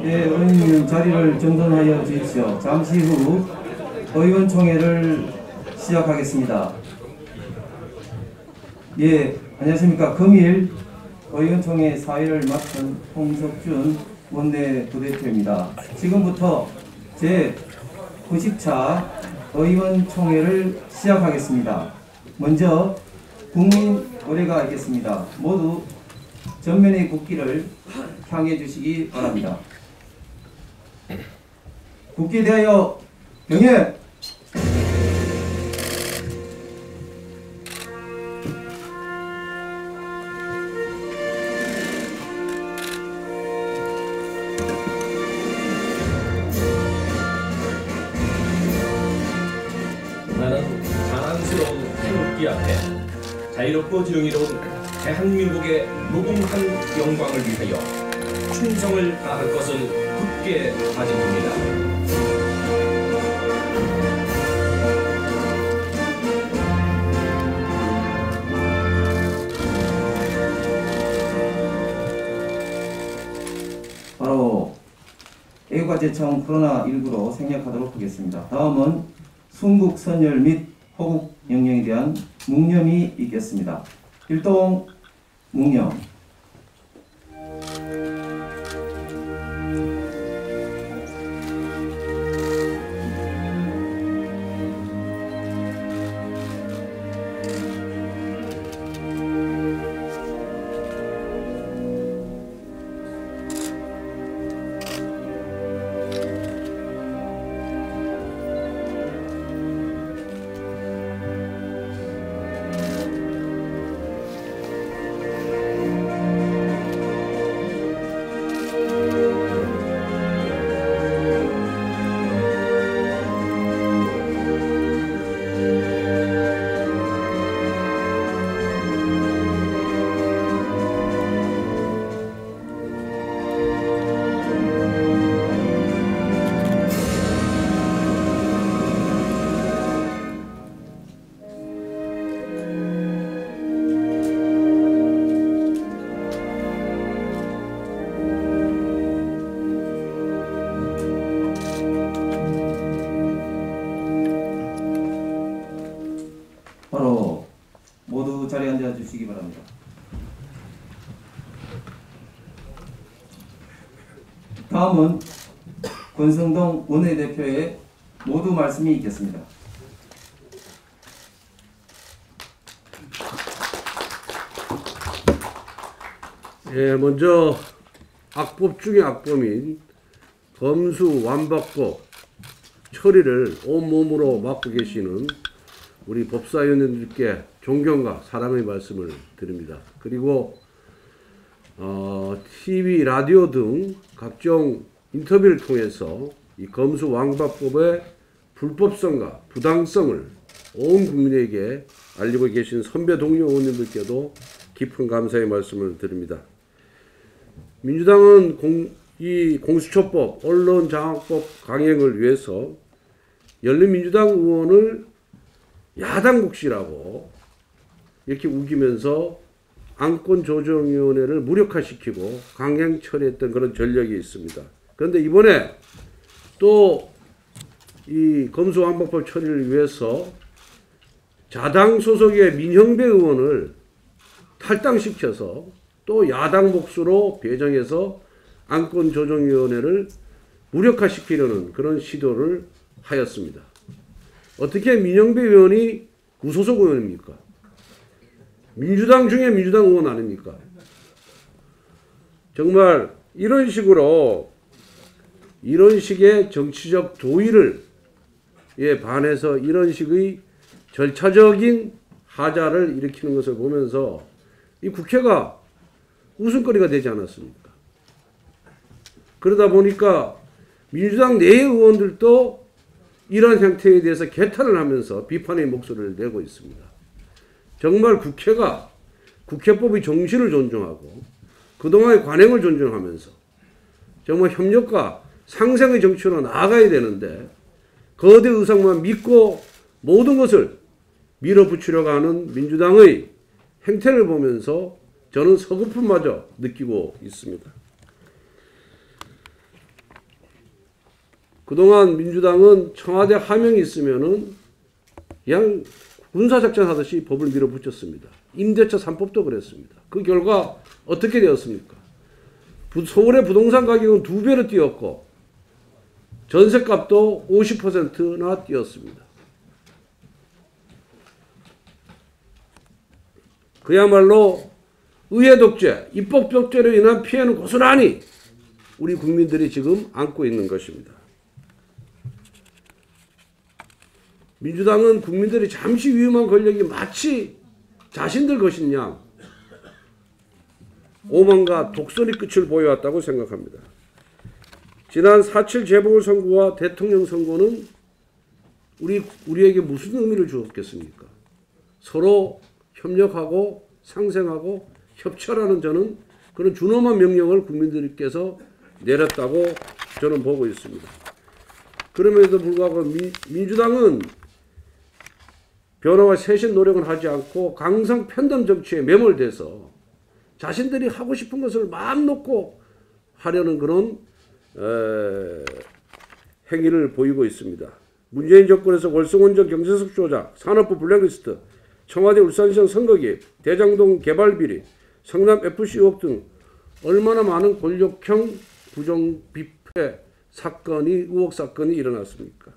네, 의원님 자리를 정돈하여 주십시오. 잠시 후 의원총회를 시작하겠습니다. 예, 안녕하십니까. 금일 의원총회 사회를 맡은 홍석준 원내부대표입니다. 지금부터 제90차 의원총회를 시작하겠습니다. 먼저 국민 의례가 있겠습니다. 모두 전면의 국기를 향해 주시기 바랍니다. 국기에 대하여 경례! 나는 자랑스러운 태극기 앞에 자유롭고 정의로운 대한민국의 무궁한 영광을 위하여 충성을 다할 것을 굳게 다짐합니다. 바로 애국가재청 코로나19로 생략하도록 하겠습니다. 다음은 순국 선열 및 호국 명령에 대한 묵념이 있겠습니다. 일동 묵념. 바로 모두 자리에 앉아 주시기 바랍니다. 다음은 권성동 원내대표의 모두 말씀이 있겠습니다. 예, 먼저 악법 중의 악법인 검수완박법 처리를 온몸으로 맡고 계시는 우리 법사위원님들께 존경과 사랑의 말씀을 드립니다. 그리고 TV, 라디오 등 각종 인터뷰를 통해서 이 검수완박법의 불법성과 부당성을 온 국민에게 알리고 계신 선배 동료 의원님들께도 깊은 감사의 말씀을 드립니다. 민주당은 이 공수처법, 언론장악법 강행을 위해서 열린민주당 의원을 야당 몫이라고 이렇게 우기면서 안건조정위원회를 무력화시키고 강행 처리했던 그런 전력이 있습니다. 그런데 이번에 또 이 검수완박법 처리를 위해서 자당 소속의 민형배 의원을 탈당시켜서 또 야당 몫으로 배정해서 안건조정위원회를 무력화시키려는 그런 시도를 하였습니다. 어떻게 민형배 의원이 무소속 의원입니까? 민주당 중에 민주당 의원 아닙니까? 정말 이런 식으로 이런 식의 정치적 도의를 반해서 이런 식의 절차적인 하자를 일으키는 것을 보면서 이 국회가 웃음거리가 되지 않았습니까? 그러다 보니까 민주당 내의 의원들도 이러한 형태에 대해서 개탄을 하면서 비판의 목소리를 내고 있습니다. 정말 국회가 국회법의 정신을 존중하고 그동안의 관행을 존중하면서 정말 협력과 상생의 정치로 나아가야 되는데 거대 의상만 믿고 모든 것을 밀어붙이려고 하는 민주당의 행태를 보면서 저는 서글픔마저 느끼고 있습니다. 그동안 민주당은 청와대 하명이 있으면은 그냥 군사작전 하듯이 법을 밀어붙였습니다. 임대차 3법도 그랬습니다. 그 결과 어떻게 되었습니까? 서울의 부동산 가격은 2배로 뛰었고 전세값도 50%나 뛰었습니다. 그야말로 의회 독재, 입법 독재로 인한 피해는 고스란히 우리 국민들이 지금 안고 있는 것입니다. 민주당은 국민들이 잠시 위험한 권력이 마치 자신들 것인 양 오만과 독선의 끝을 보여왔다고 생각합니다. 지난 4.7 재보궐선거와 대통령 선거는 우리에게 무슨 의미를 주었겠습니까? 서로 협력하고 상생하고 협치하라는 저는 그런 준엄한 명령을 국민들께서 내렸다고 저는 보고 있습니다. 그럼에도 불구하고 민주당은 변화와 쇄신 노력은 하지 않고 강성 편덤 정치에 매몰돼서 자신들이 하고 싶은 것을 마음 놓고 하려는 그런 행위를 보이고 있습니다. 문재인 정권에서 월성원전 경제석 조작, 산업부 블랙리스트, 청와대 울산시장 선거 개입, 대장동 개발 비리, 성남 FC 의혹 등 얼마나 많은 권력형 부정 비패 사건이 의혹 사건이 일어났습니까?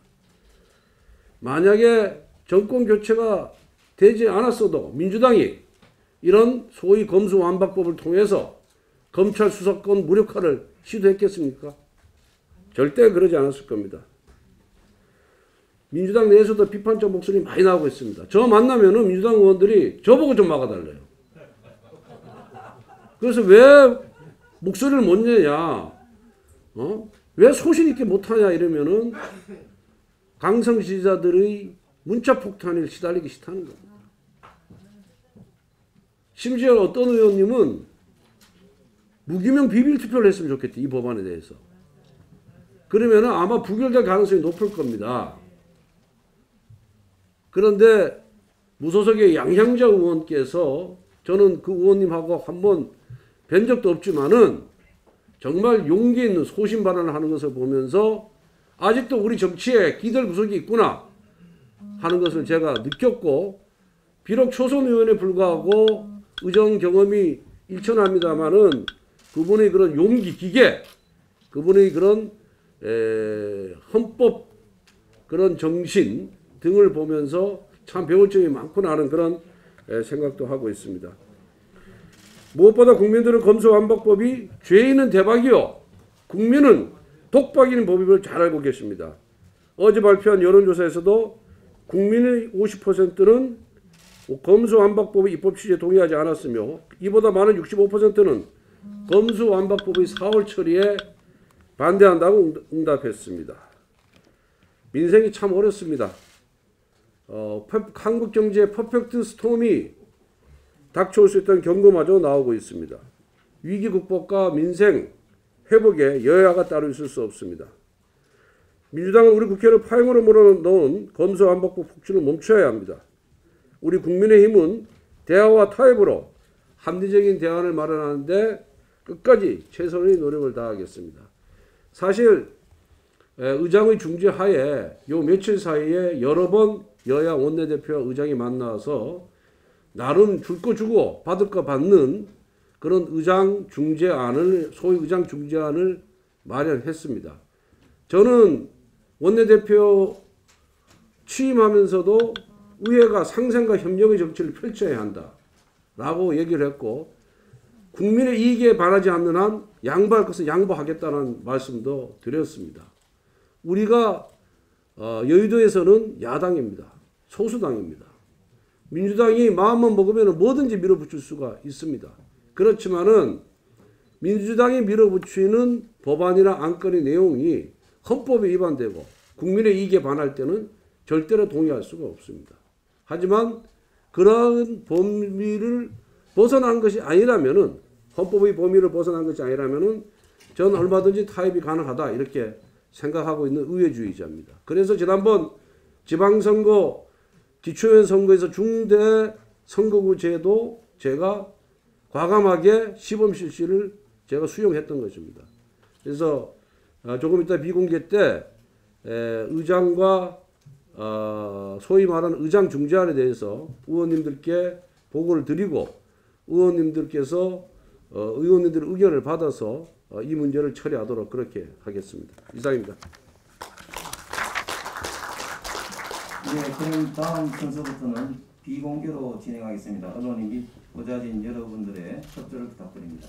만약에 정권 교체가 되지 않았어도 민주당이 이런 소위 검수완박법을 통해서 검찰 수사권 무력화를 시도했겠습니까? 절대 그러지 않았을 겁니다. 민주당 내에서도 비판적 목소리 많이 나오고 있습니다. 저 만나면은 민주당 의원들이 저보고 좀 막아달래요. 그래서 왜 목소리를 못 내냐, 왜 소신 있게 못하냐 이러면은 강성 지지자들의 문자 폭탄에 시달리기 싫다는 겁니다. 심지어 어떤 의원님은 무기명 비밀 투표를 했으면 좋겠대, 이 법안에 대해서. 그러면은 아마 부결될 가능성이 높을 겁니다. 그런데 무소속의 양향자 의원께서, 저는 그 의원님하고 한번 뵌 적도 없지만은 정말 용기 있는 소신 발언을 하는 것을 보면서 아직도 우리 정치에 기들 구석이 있구나 하는 것을 제가 느꼈고, 비록 초선 의원에 불과하고 의정 경험이 일천합니다마는 그분의 그런 용기, 기계, 그분의 그런 헌법 그런 정신 등을 보면서 참 배울 점이 많구나 하는 그런 생각도 하고 있습니다. 무엇보다 국민들은 검수완박법이 죄인은 대박이요, 국민은 독박인 법임을 잘 알고 계십니다. 어제 발표한 여론조사에서도 국민의 50%는 검수완박법의 입법 취지에 동의하지 않았으며, 이보다 많은 65%는 검수완박법의 4월 처리에 반대한다고 응답했습니다. 민생이 참 어렵습니다. 한국 경제의 퍼펙트 스톰이 닥쳐올 수 있다는 경고마저 나오고 있습니다. 위기 극복과 민생 회복에 여야가 따로 있을 수 없습니다. 민주당은 우리 국회를 파행으로 몰아넣은 검수완박법 폭주를 멈춰야 합니다. 우리 국민의힘은 대화와 타협으로 합리적인 대안을 마련하는데 끝까지 최선의 노력을 다하겠습니다. 사실 의장의 중재하에 요 며칠 사이에 여러 번 여야 원내대표와 의장이 만나서 나름 줄 거 주고 받을 거 받는 그런 의장 중재안을, 소위 의장 중재안을 마련했습니다. 저는 원내대표 취임하면서도 의회가 상생과 협력의 정치를 펼쳐야 한다라고 얘기를 했고, 국민의 이익에 반하지 않는 한 양보할 것은 양보하겠다는 말씀도 드렸습니다. 우리가 여의도에서는 야당입니다. 소수당입니다. 민주당이 마음만 먹으면 뭐든지 밀어붙일 수가 있습니다. 그렇지만은 민주당이 밀어붙이는 법안이나 안건의 내용이 헌법에 위반되고 국민의 이익에 반할 때는 절대로 동의할 수가 없습니다. 하지만 그러한 범위를 벗어난 것이 아니라면은, 헌법의 범위를 벗어난 것이 아니라면은 저는 얼마든지 타협이 가능하다 이렇게 생각하고 있는 의회주의자입니다. 그래서 지난번 지방선거 기초의원 선거에서 중대 선거구제도 제가 과감하게 시범 실시를 제가 수용했던 것입니다. 그래서 조금 이따 비공개 때 의장과 소위 말하는 의장 중재안에 대해서 의원님들께 보고를 드리고 의원님들께서 의원님들의 의견을 받아서 이 문제를 처리하도록 그렇게 하겠습니다. 이상입니다. 네, 그럼 다음 순서부터는 비공개로 진행하겠습니다. 언론인 및 보좌진 여러분들의 협조를 부탁드립니다.